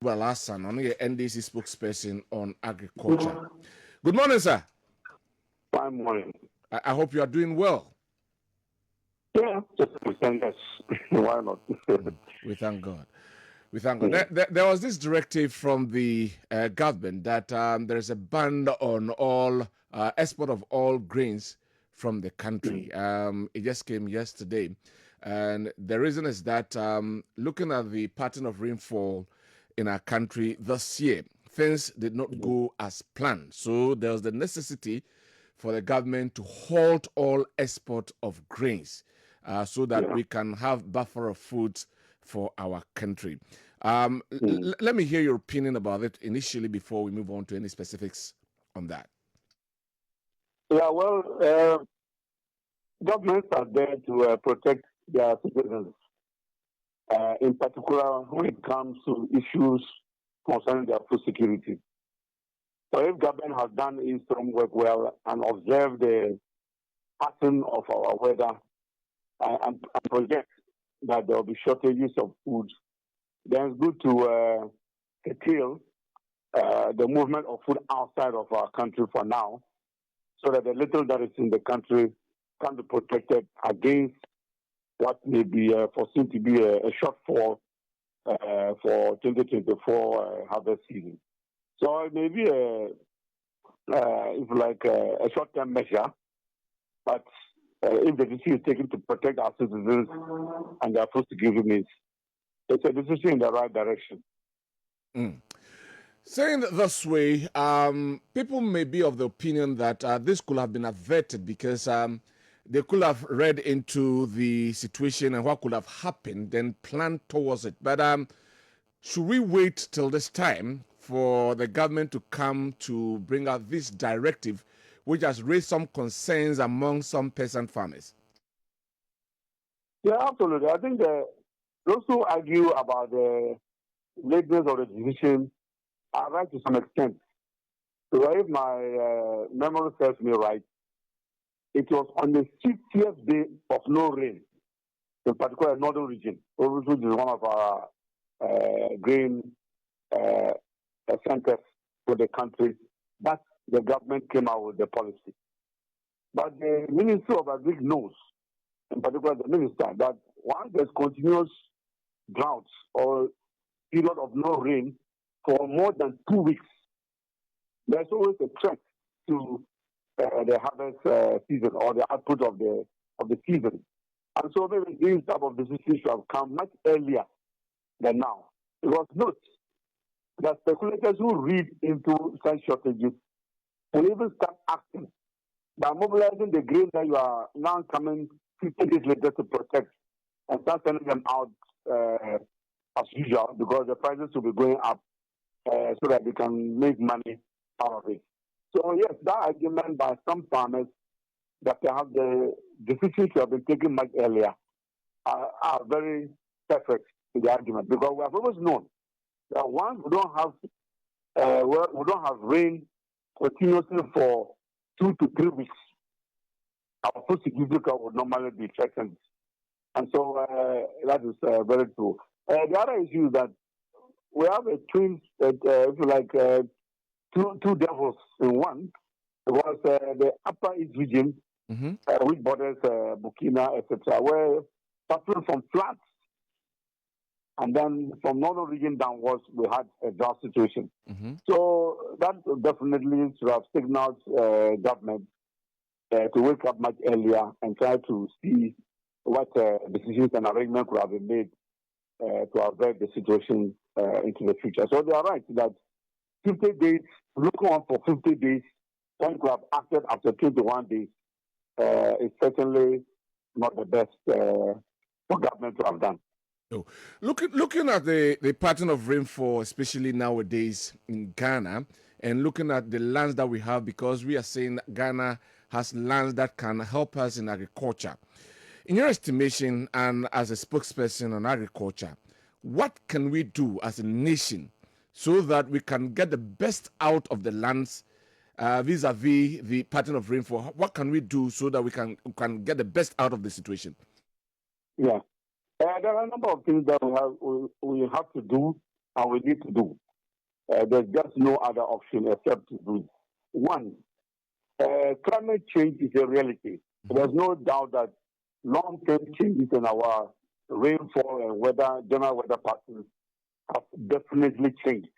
Well, Hassan, I'm the NDC spokesperson on agriculture. Good morning, sir. Fine morning. I hope you are doing well. Yeah, just pretend yes. Why not? We thank God. We thank God. There was this directive from the government that there is a ban on all export of all grains from the country. It just came yesterday. And the reason is that looking at the pattern of rainfall in our country this year, things did not go as planned. So there was the necessity for the government to halt all export of grains so that we can have buffer of foods for our country. Let me hear your opinion about it initially before we move on to any specifics on that. Yeah, well, governments are there to protect their citizens, in particular when it comes to issues concerning their food security. So if government has done its homework well and observed the pattern of our weather and project that there will be shortages of food, then it's good to curtail the movement of food outside of our country for now, so that the little that is in the country can be protected against what may be foreseen to be a shortfall for 2024 harvest season. So it may be if like a short-term measure, but if the decision is taken to protect our citizens and their food security needs, it's a decision in the right direction. Saying it this way, people may be of the opinion that this could have been averted because they could have read into the situation and what could have happened, then planned towards it. But should we wait till this time for the government to come to bring out this directive, which has raised some concerns among some peasant farmers? Yeah, absolutely. I think those who argue about the lateness of the decision are right to some extent. So if my memory serves me right, it was on the 60th day of no rain, in particular northern region, which is one of our grain centers for the country, that the government came out with the policy. But the Ministry of Agric knows, in particular the minister, that once there's continuous droughts or period of no rain for more than 2 weeks, there's always a threat to the harvest season or the output of the season. And so maybe these type of decisions should have come much earlier than now. Because note that speculators who read into such shortages will even start acting by mobilizing the grain that you are now coming 50 days later to protect and start sending them out as usual, because the prices will be going up so that they can make money out of it. So yes, that argument by some farmers that perhaps the decisions have been taken much earlier are very perfect in the argument, because we have always known that once we don't have rain continuously for 2 to 3 weeks, our food security would normally be threatened. And so that is very true. The other issue is that we have a twin, if you like, two devils in one. Because the Upper East region, which borders Burkina, etc., were suffering from floods. And then from northern region downwards, we had a drought situation. So that definitely should have signaled government to wake up much earlier and try to see what decisions and arrangements could have been made to avert the situation into the future. So they are right that 50 days, looking on for 50 days, when could have acted after 21 days, is certainly not the best for government to have done. Oh. Looking at the pattern of rainfall, especially nowadays in Ghana, and looking at the lands that we have, because we are saying Ghana has lands that can help us in agriculture. In your estimation, and as a spokesperson on agriculture, what can we do as a nation so that we can get the best out of the lands vis-a-vis the pattern of rainfall? What can we do so that we can get the best out of the situation? Yeah. There are a number of things that we have to do and we need to do. There's just no other option except to do it. One, climate change is a reality. There's no doubt that long-term changes in our rainfall and general weather patterns have definitely changed.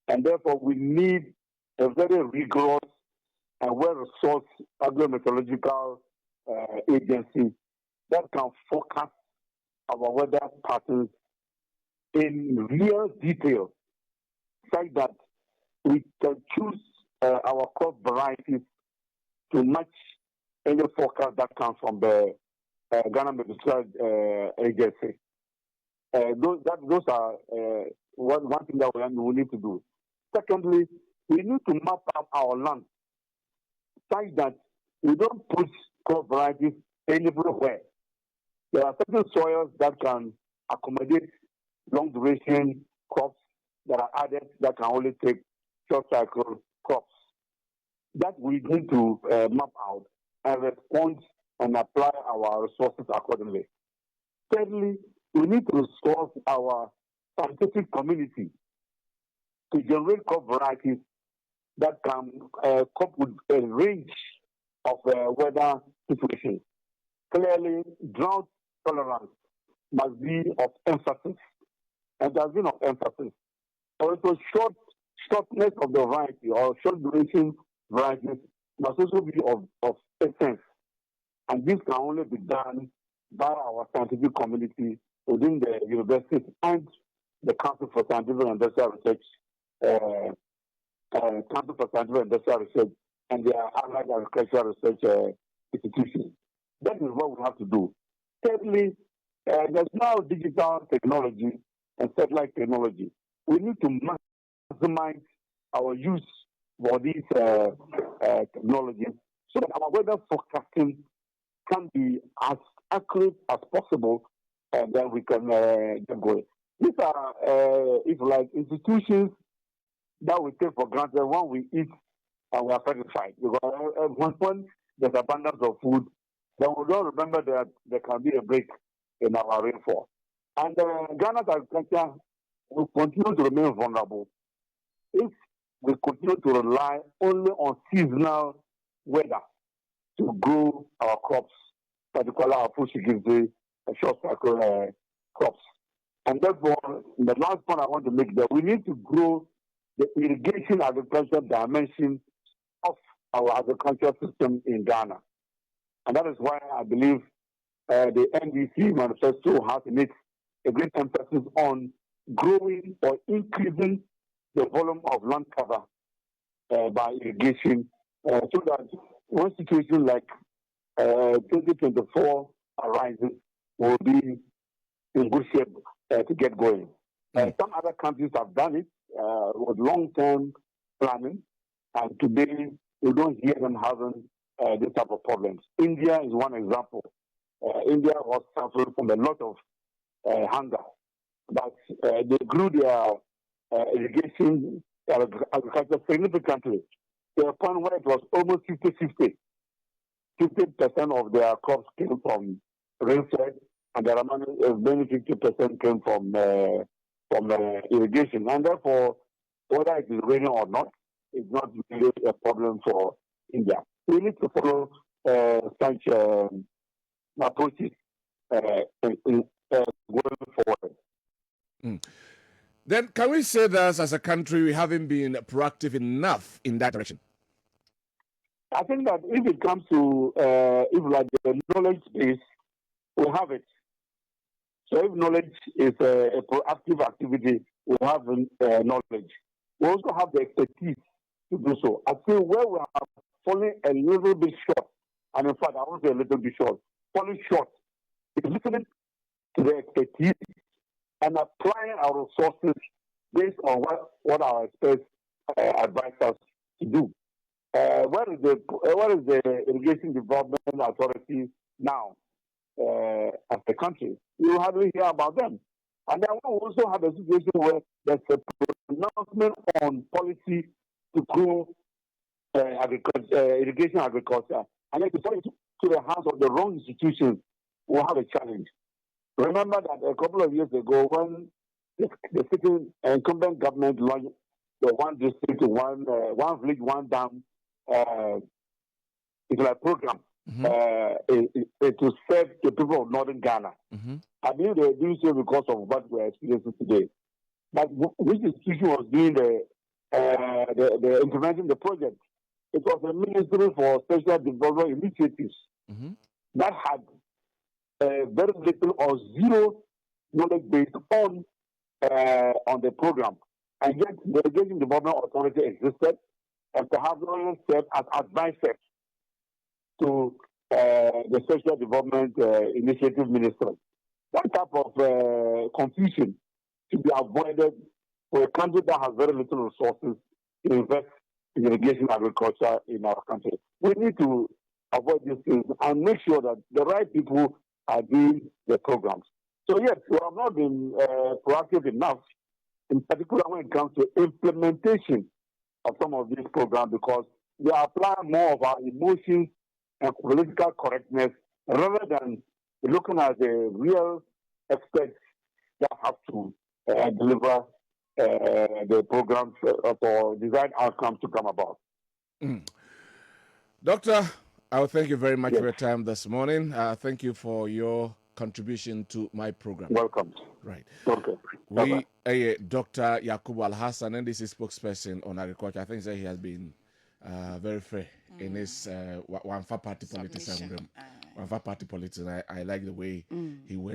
And therefore, we need a very rigorous and well-resourced agrometeorological agency that can forecast our weather patterns in real detail, such that we can choose our crop varieties to match any forecast that comes from the Ghana Meteorological Agency. Those are one thing that we need to do. Secondly, we need to map out our land such that we don't put crop varieties anywhere. There are certain soils that can accommodate long duration crops that are added that can only take short cycle crops. That we need to map out and respond and apply our resources accordingly. Thirdly, we need to resource our scientific community to generate crop varieties that can cope with a range of weather situations. Clearly, drought tolerance must be of emphasis, and has been of emphasis. Also, shortness of the variety or short duration varieties must also be of essence. And this can only be done by our scientific community within the universities and the Council for Scientific and Industrial Research, Council for Scientific and Industrial Research, and their allied agricultural research institutions. That is what we have to do. Thirdly, there's now digital technology and satellite technology. We need to maximize our use for these technologies so that our weather forecasting can be as accurate as possible, and then we can get going. These are, if you like, institutions that we take for granted when we eat and we are satisfied. Because when there's abundance of food, then we don't remember that there can be a break in our rainfall. And Ghana's agriculture will continue to remain vulnerable if we continue to rely only on seasonal weather to grow our crops, particularly our food security and short cycle crops. And therefore, the last point I want to make is that we need to grow the irrigation agriculture dimension of our agriculture system in Ghana. And that is why I believe the NDC manifesto has in it a great emphasis on growing or increasing the volume of land cover by irrigation, so that one situation like 2024 arises, will be in good shape to get going. Some other countries have done it with long-term planning, and today we don't hear them having this type of problems. India is one example. India was suffering from a lot of hunger, but they grew their irrigation agriculture significantly to a point where it was almost 50-50. 50% of their crops came from rainfed, and the remaining 50% came from irrigation. And therefore, whether it is raining or not, it's not really a problem for India. We need to follow such approaches going forward. Then can we say that as a country we haven't been proactive enough in that direction? I think that if it comes to if like the knowledge base, we have it. So if knowledge is a proactive activity, we have knowledge. We also have the expertise to do so. I feel where we are falling a little bit short, and in fact I won't say a little bit short, falling short, is listening to the expertise and applying our resources based on what our experts advise us to do. What is the Irrigation Development Authority now as a country? You hardly hear about them. And then we also have a situation where there's a pronouncement on policy to grow irrigation agriculture. And if it's falling to the hands of the wrong institutions, we'll have a challenge. Remember that a couple of years ago, when the sitting incumbent government launched the one district, one village, one dam. It's like program to serve the people of northern Ghana. I believe they're doing so because of what we're experiencing today. But which institution was doing the implementing the project? It was the Ministry for Special Development Initiatives that had very little or zero knowledge based on the program. And yet the Irrigation Development Authority existed and to have lawyers serve as advisors to the Social Development Initiative Ministry. That type of confusion should be avoided for a country that has very little resources to invest in irrigation agriculture in our country. We need to avoid these things and make sure that the right people are doing the programs. So yes, we have not been proactive enough, in particular when it comes to implementation of some of these programs, because we are applying more of our emotions and political correctness rather than looking at the real experts that have to deliver the programs for desired outcomes to come about. Doctor, I will thank you very much for your time this morning. Thank you for your contribution to my program. Welcome. Right. Okay. Dr. Yakubu Al-Hassan, NDC spokesperson on agriculture, I think that he has been very fair in his one party politics. I like the way he went.